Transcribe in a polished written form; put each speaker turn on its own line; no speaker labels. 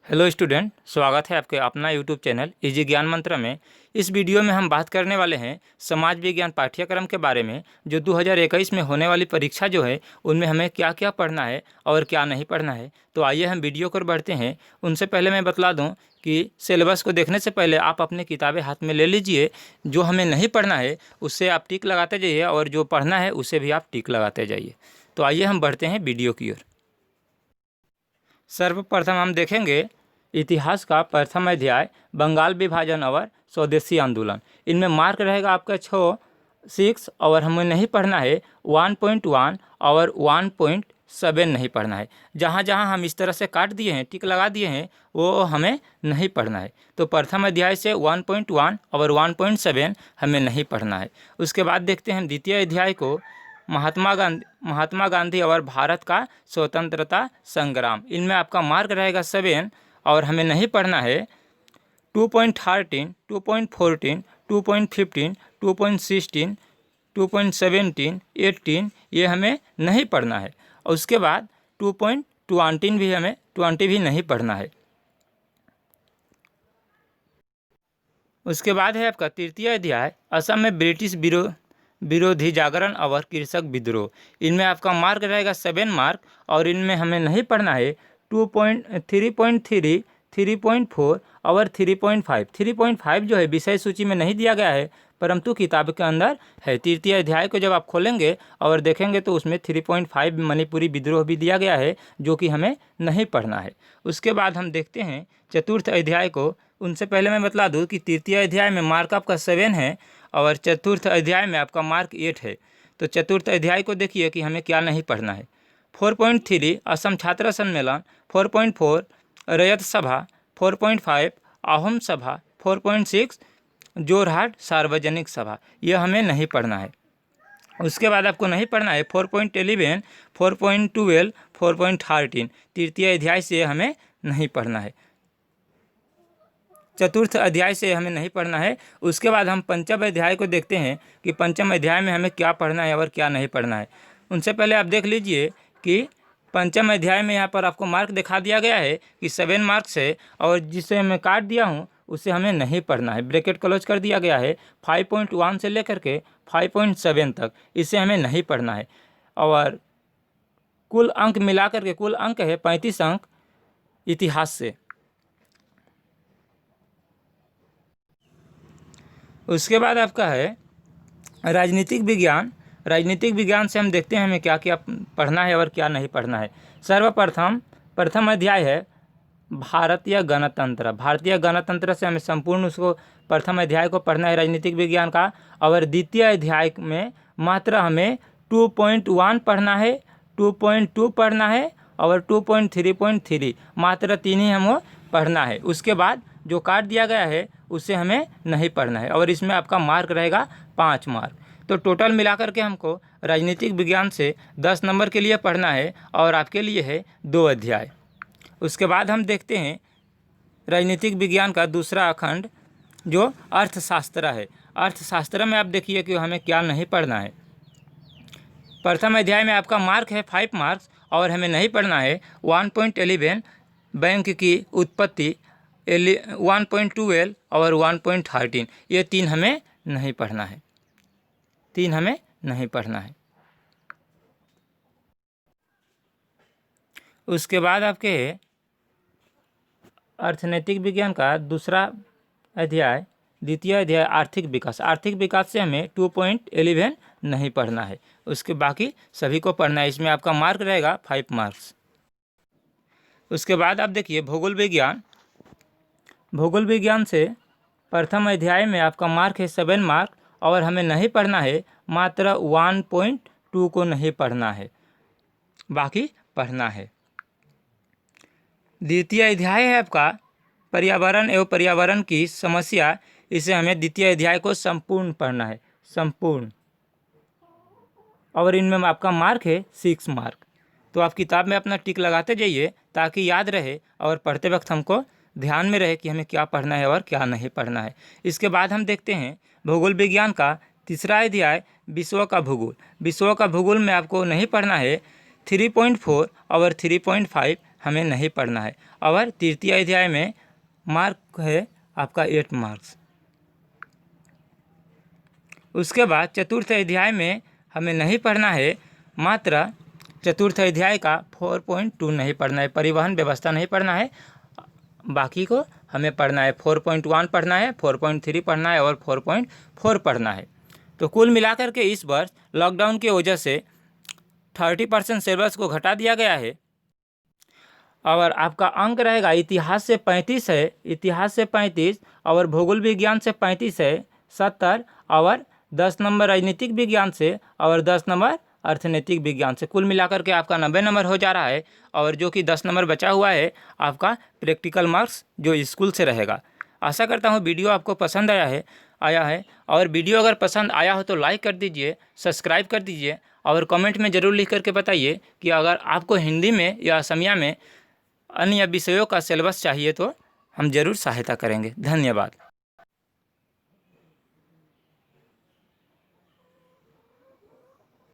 Hello student, स्वागत है आपके अपना यूट्यूब चैनल इजी ज्ञान मंत्र में। इस वीडियो में हम बात करने वाले हैं समाज विज्ञान पाठ्यक्रम के बारे में। जो 2021 में होने वाली परीक्षा जो है उनमें हमें क्या क्या पढ़ना है और क्या नहीं पढ़ना है। तो आइए हम वीडियो पर बढ़ते हैं। उनसे पहले मैं बतला दूं कि सिलेबस को देखने से पहले आप अपनी किताबें हाथ में ले लीजिए। जो हमें नहीं पढ़ना है उससे आप टिक लगाते जाइए और जो पढ़ना है उसे भी आप टिक लगाते जाइए। तो आइए हम बढ़ते हैं वीडियो की ओर। सर्वप्रथम हम देखेंगे इतिहास का प्रथम अध्याय बंगाल विभाजन और स्वदेशी आंदोलन। इनमें मार्क रहेगा आपका 6 और हमें नहीं पढ़ना है 1.1 और 1.7 नहीं पढ़ना है। जहाँ जहाँ हम इस तरह से काट दिए हैं, टिक लगा दिए हैं, वो हमें नहीं पढ़ना है। तो प्रथम अध्याय से 1.1 और 1.7 हमें नहीं पढ़ना है। उसके बाद देखते हैं हम द्वितीय अध्याय को, महात्मा गांधी और भारत का स्वतंत्रता संग्राम। इनमें आपका मार्क रहेगा 7 और हमें नहीं पढ़ना है 2.13, 2.14, 2.15, 2.16, 2.17, 18 ये हमें नहीं पढ़ना है। और उसके बाद 2.20 भी हमें 20 भी नहीं पढ़ना है। उसके बाद है आपका तृतीय अध्याय असम में ब्रिटिश विरोधी जागरण और कृषक विद्रोह। इनमें आपका मार्क रहेगा 7 मार्क और इनमें हमें नहीं पढ़ना है 3.3, 3.4 और 3.5। 3.5 जो है विषय सूची में नहीं दिया गया है परंतु किताब के अंदर है। तृतीय अध्याय को जब आप खोलेंगे और देखेंगे तो उसमें 3.5 मणिपुरी विद्रोह भी दिया गया है जो कि हमें नहीं पढ़ना है। उसके बाद हम देखते हैं चतुर्थ अध्याय को। उनसे पहले मैं बतला दूं कि तृतीय अध्याय में मार्क आपका 7 है और चतुर्थ अध्याय में आपका मार्क 8 है। तो चतुर्थ अध्याय को देखिए कि हमें क्या नहीं पढ़ना है। 4.3 असम छात्र सम्मेलन, 4.4 रैयत सभा, 4.5 अहोम सभा, 4.6 जोरहाट सार्वजनिक सभा, यह हमें नहीं पढ़ना है। उसके बाद आपको नहीं पढ़ना है 4.11, 4.12, 4.13। तृतीय अध्याय से हमें नहीं पढ़ना है, चतुर्थ अध्याय से हमें नहीं पढ़ना है। उसके बाद हम पंचम अध्याय को देखते हैं कि पंचम अध्याय में हमें क्या पढ़ना है और क्या नहीं पढ़ना है। उनसे पहले आप देख लीजिए कि पंचम अध्याय में यहाँ पर आपको मार्क दिखा दिया गया है कि 7 मार्क्स है और जिसे मैं काट दिया हूँ उसे हमें नहीं पढ़ना है। ब्रैकेट क्लोज कर दिया गया है 5.1 से लेकर के 5.7 तक, इसे हमें नहीं पढ़ना है। और कुल अंक मिलाकर के कुल अंक है 35 अंक इतिहास से। उसके बाद आपका है राजनीतिक विज्ञान। राजनीतिक विज्ञान से हम देखते हैं हमें क्या क्या पढ़ना है और क्या नहीं पढ़ना है। सर्वप्रथम प्रथम अध्याय है भारतीय गणतंत्र। भारतीय गणतंत्र से हमें संपूर्ण उसको प्रथम अध्याय को पढ़ना है राजनीतिक विज्ञान का। और द्वितीय अध्याय में मात्र हमें 2.1 पढ़ना है, 2.2 पढ़ना है और 2.3.3, मात्र 3 ही हमें पढ़ना है। उसके बाद जो काट दिया गया है उसे हमें नहीं पढ़ना है और इसमें आपका मार्क रहेगा 5 मार्क। तो टोटल मिलाकर के हमको राजनीतिक विज्ञान से 10 नंबर के लिए पढ़ना है और आपके लिए है 2 अध्याय। उसके बाद हम देखते हैं राजनीतिक विज्ञान का दूसरा अखंड जो अर्थशास्त्र है। अर्थशास्त्र में आप देखिए कि हमें क्या नहीं पढ़ना है। प्रथम अध्याय में आपका मार्क है 5 मार्क्स और हमें नहीं पढ़ना है 1.11 बैंक की उत्पत्ति, 1.12 और 1.13, ये 3 हमें नहीं पढ़ना है। 3 हमें नहीं पढ़ना है। उसके बाद आपके अर्थनैतिक विज्ञान का दूसरा अध्याय द्वितीय अध्याय आर्थिक विकास। आर्थिक विकास से हमें 2.11 नहीं पढ़ना है, उसके बाकी सभी को पढ़ना है। इसमें आपका मार्क रहेगा 5 मार्क्स। उसके बाद आप देखिए भूगोल विज्ञान। भूगोल विज्ञान से प्रथम अध्याय में आपका मार्क है 7 मार्क और हमें नहीं पढ़ना है, मात्र 1.2 को नहीं पढ़ना है, बाकी पढ़ना है। द्वितीय अध्याय है आपका पर्यावरण एवं पर्यावरण की समस्या। इसे हमें द्वितीय अध्याय को संपूर्ण पढ़ना है, संपूर्ण। और इनमें आपका मार्क है 6 मार्क। तो आप किताब में अपना टिक लगाते जाइए ताकि याद रहे और पढ़ते वक्त हमको ध्यान में रहे कि हमें क्या पढ़ना है और क्या नहीं पढ़ना है। इसके बाद हम देखते हैं भूगोल विज्ञान का तीसरा अध्याय विश्व का भूगोल। विश्व का भूगोल में आपको नहीं पढ़ना है 3.4 और 3.5 हमें नहीं पढ़ना है। और तृतीय अध्याय में मार्क है आपका 8 मार्क्स। उसके बाद चतुर्थ अध्याय में हमें नहीं पढ़ना है, मात्र चतुर्थ अध्याय का 4.2 नहीं पढ़ना है, परिवहन व्यवस्था नहीं पढ़ना है, बाकी को हमें पढ़ना है। 4.1 पढ़ना है, 4.3 पढ़ना है और 4.4 पढ़ना है। तो कुल मिलाकर के इस वर्ष लॉकडाउन की वजह से 30% सिलेबस को घटा दिया गया है। और आपका अंक रहेगा इतिहास से 35 है, इतिहास से 35 और भूगोल विज्ञान से 35 है 70, और 10 नंबर राजनीतिक विज्ञान से और 10 नंबर अर्थनैतिक विज्ञान से, कुल मिलाकर के आपका 90 नंबर हो जा रहा है। और जो कि 10 नंबर बचा हुआ है आपका प्रैक्टिकल मार्क्स जो स्कूल से रहेगा। आशा करता हूँ वीडियो आपको पसंद आया है और वीडियो अगर पसंद आया हो तो लाइक कर दीजिए, सब्सक्राइब कर दीजिए और कमेंट में ज़रूर लिख करके बताइए कि अगर आपको हिंदी में या असमिया में अन्य विषयों का सिलेबस चाहिए तो हम ज़रूर सहायता करेंगे। धन्यवाद।